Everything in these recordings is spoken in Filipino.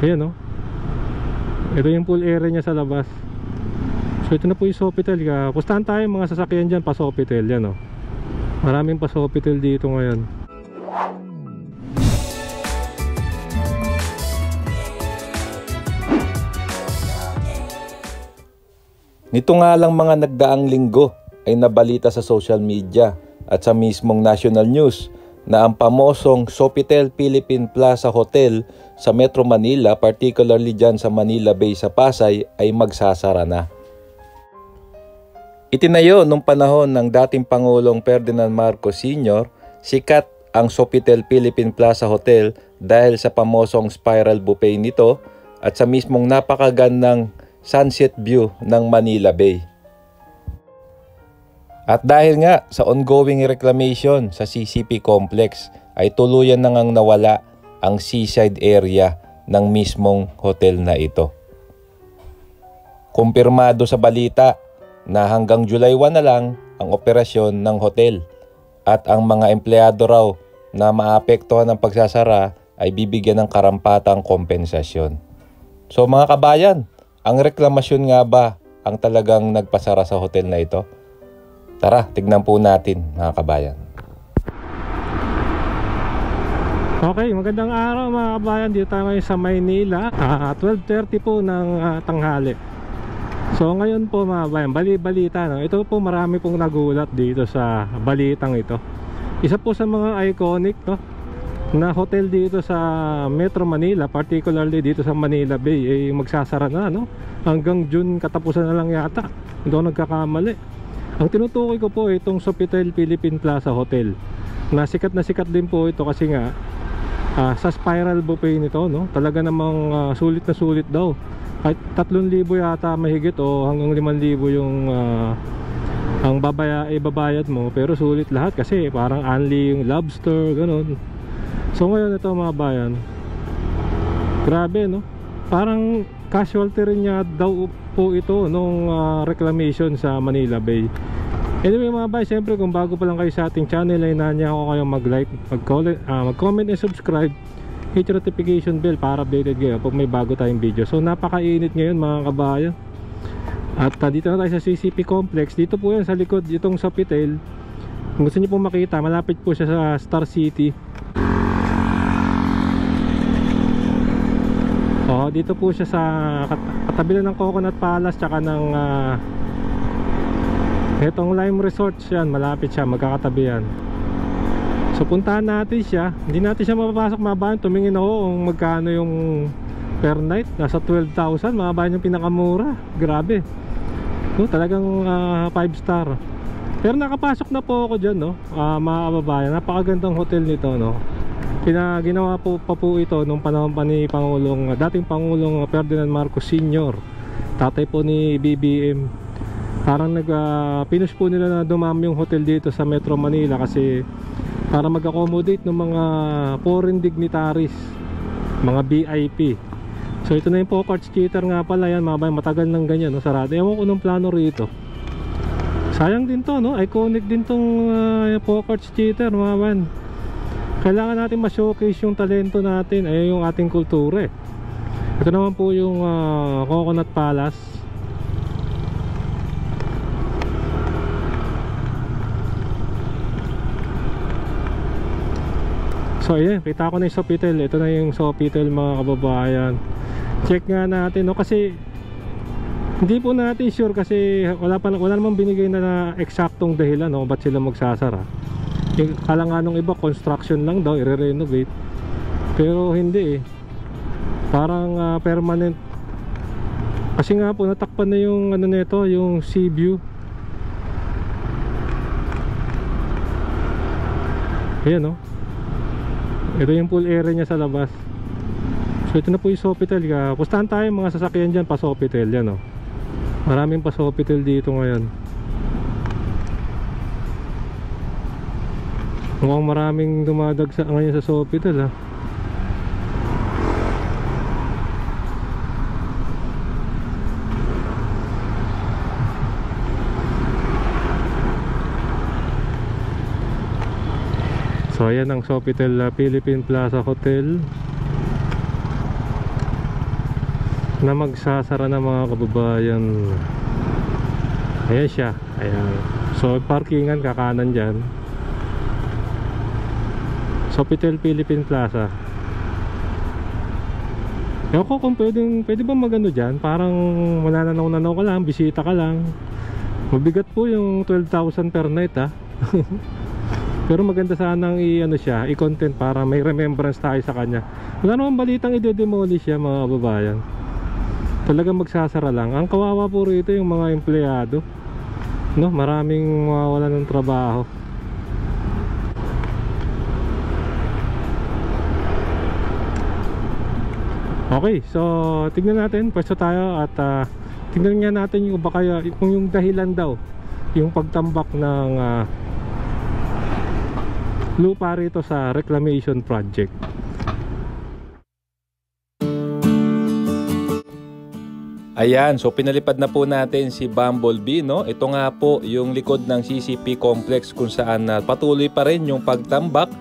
Ayan, oh. Ito yung pool area niya sa labas. So ito na po yung Sofitel. Pustahan tayo mga sasakyan dyan pa Sofitel. Yan, oh. Maraming pa Sofitel dito ngayon. Nito nga lang mga nagdaang linggo ay nabalita sa social media at sa mismong national news na ang pamosong Sofitel Philippine Plaza Hotel sa Metro Manila, particularly dyan sa Manila Bay sa Pasay, ay magsasara na. Itinayo nung panahon ng dating Pangulong Ferdinand Marcos Sr., sikat ang Sofitel Philippine Plaza Hotel dahil sa pamosong spiral buffet nito at sa mismong napakagandang sunset view ng Manila Bay. At dahil nga sa ongoing reclamation sa CCP complex ay tuluyan na ngang nawala ang seaside area ng mismong hotel na ito. Kumpirmado sa balita na hanggang July 1 na lang ang operasyon ng hotel at ang mga empleyado raw na maapektuhan ng pagsasara ay bibigyan ng karampatang kompensasyon. So mga kabayan, ang reklamasyon nga ba ang talagang nagpasara sa hotel na ito? Tara, tignan po natin mga kabayan. Okay, magandang araw mga kabayan. Dito tayo ngayon sa Maynila, 12:30 po ng tanghali. So ngayon po mga kabayan, bali-balita, no? Ito po marami pong nagulat dito sa balitang ito. Isa po sa mga iconic, no, na hotel dito sa Metro Manila, particularly dito sa Manila Bay, ay magsasara na, no? Hanggang June katapusan na lang yata. Hindi ako nagkakamali. Ang tinutukoy ko po itong Sofitel Philippine Plaza Hotel. Na sikat din po ito kasi nga sa spiral buffet nito, no? Talaga namang sulit na sulit daw. Kahit 3,000 yata mahigit o hanggang 5,000 yung ang babayad mo, pero sulit lahat kasi parang only yung lobster, ganun. So ngayon ito mga bayan, grabe, no? Parang casualty rin niya daw po ito nung reclamation sa Manila Bay. Anyway mga bay, siyempre kung bago pa lang kayo sa ating channel ay nanya ako kayong mag-like, mag-comment and subscribe, hit your notification bell para updated kayo pag may bago tayong video. So napakainit ngayon mga kabayan. At dito na tayo sa CCP complex. Dito po yan sa likod itong Sofitel. Kung gusto niyo po makita, malapit po siya sa Star City. Dito po siya sa katabi ng Coconut Palace tsaka ng itong Lime Resort. Yan, malapit siya, magkakatabi yan. So puntahan natin siya. Hindi natin siya mapapasok mga bayan. Tumingin ako kung magkano yung per night. Nasa 12,000 mga bayan yung pinakamura. Grabe, no, talagang 5 star. Pero nakapasok na po ako dyan, no, mga kababayan. Napakagandang hotel nito, no. Ginawa po pa po ito nung panahon pa ni dating Pangulong Ferdinand Marcos Sr., tatay po ni BBM. Parang pinush po nila na dumami yung hotel dito sa Metro Manila kasi para mag-accommodate ng mga foreign dignitaries, mga VIP. So ito na yung Pocards Theater nga pala yan mga bayan, matagal nang ganyan, no, sarado. Ewan ko nung plano rito. Sayang din to, no, iconic din tong Pocards Theater mga bayan. Kailangan natin ma-showcase yung talento natin, ay yung ating kultura. Ito naman po yung Coconut Palace. So ayan, kita ko na yung Sofitel. Ito na yung Sofitel mga kababayan. Check nga natin, no, kasi hindi po natin sure kasi wala namang binigay na eksaktong dahilan, no, ba't sila magsasara. Yung kala nga nung iba construction lang daw, i-renovate, pero hindi eh, parang permanent. Kasi nga po natakpan na yung ano nito, yung sea view. Ayan, no, ito yung pool area niya sa labas. So ito na po yung Sofitel. Pustahan tayo mga sasakyan dyan pa Sofitel. Yan, no, maraming pa Sofitel dito ngayon. Mukhang maraming dumadagsa ngayon sa Sofitel, ha. So ayan ang Sofitel Philippine Plaza Hotel. na magsasara na mga kababayan. Ayan siya, ayan. So parkingan kakanan dyan, Sofitel Philippine Plaza. Ewan ko kung pwede ba magano dyan, parang manananaw-nanaw ka lang, bisita ka lang. Mabigat po yung 12,000 per night ha. Pero maganda sanang i-content para may remembrance tayo sa kanya. Wala namang balitang i-demolish siya mga kababayan. Talagang magsasara lang. Ang kawawa po rito yung mga empleyado, no? Maraming mawawalan ng trabaho. Okay, so tignan natin, pwesto tayo at tignan nga natin yung baka kung yung dahilan daw yung pagtambak ng lupa rito sa reclamation project. Ayan, so pinalipad na po natin si Bumblebee, no? Ito nga po yung likod ng CCP complex kung saan patuloy pa rin yung pagtambak.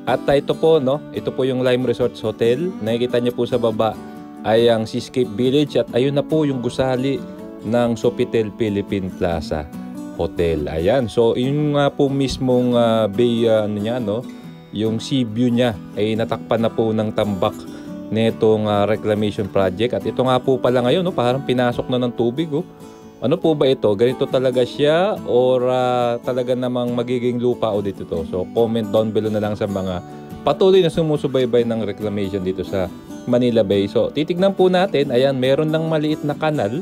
At ito po, no? Ito po yung Lime Resorts Hotel. Nakikita niyo po sa baba ay ang Seascape Village at ayun na po yung gusali ng Sofitel Philippine Plaza Hotel. Ayan, so yung nga po mismong bay niya, no? Yung sea view niya ay natakpan na po ng tambak netong reclamation project. At ito nga po pala ngayon, no, parang pinasok na ng tubig, oh. Ano po ba ito? Ganito talaga siya or talaga namang magiging lupa o dito to? So comment down below na lang sa mga patuloy na sumusubaybay ng reclamation dito sa Manila Bay. So titignan po natin, ayan, meron lang maliit na kanal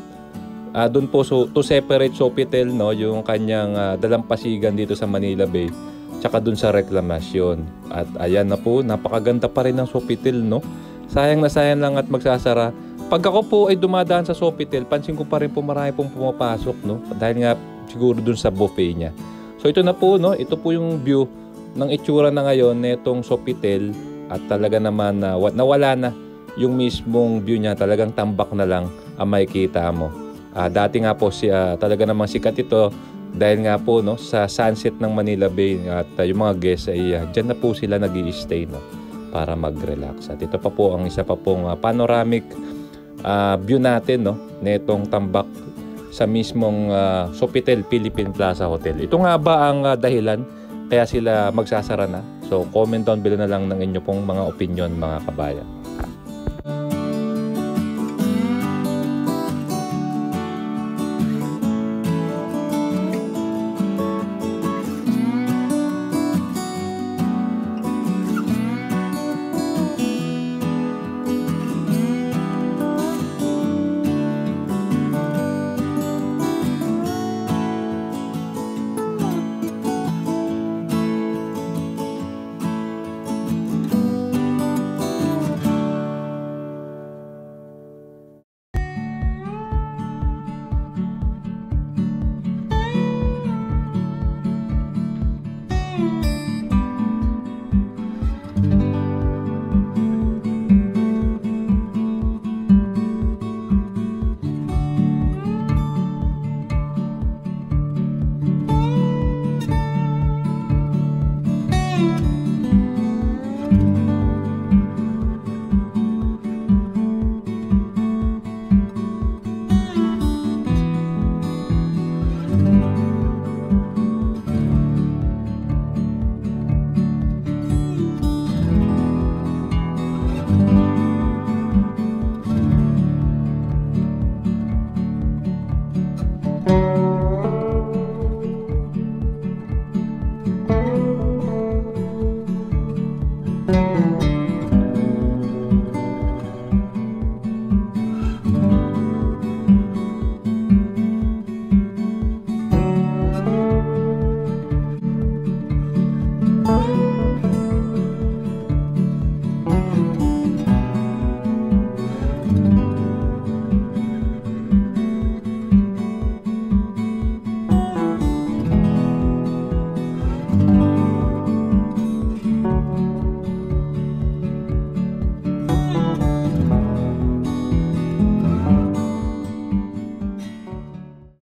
doon po, so to separate Sofitel, no, yung kanyang dalampasigan dito sa Manila Bay tsaka doon sa reclamation. At ayan na po, napakaganda pa rin ng Sofitel, no? Sayang na sayang lang at magsasara. Pag ako po ay dumadaan sa Sofitel, pansin ko pa rin po marami pong pumapasok, no? Dahil nga siguro dun sa buffet niya. So ito na po, no? Ito po yung view ng itsura na ngayon netong Sofitel. At talaga naman nawala na yung mismong view niya. Talagang tambak na lang ang makikita mo. Dati nga po talaga namang sikat ito dahil nga po, no, sa sunset ng Manila Bay. At yung mga guests ay dyan na po sila nag-i-stay, no, para mag-relax. At ito pa po ang isa pa pong panoramic view natin, no, netong tambak sa mismong Sofitel Philippine Plaza Hotel. Ito nga ba ang dahilan kaya sila magsasara na? So comment down below na lang ng inyo pong mga opinion, mga kabayan.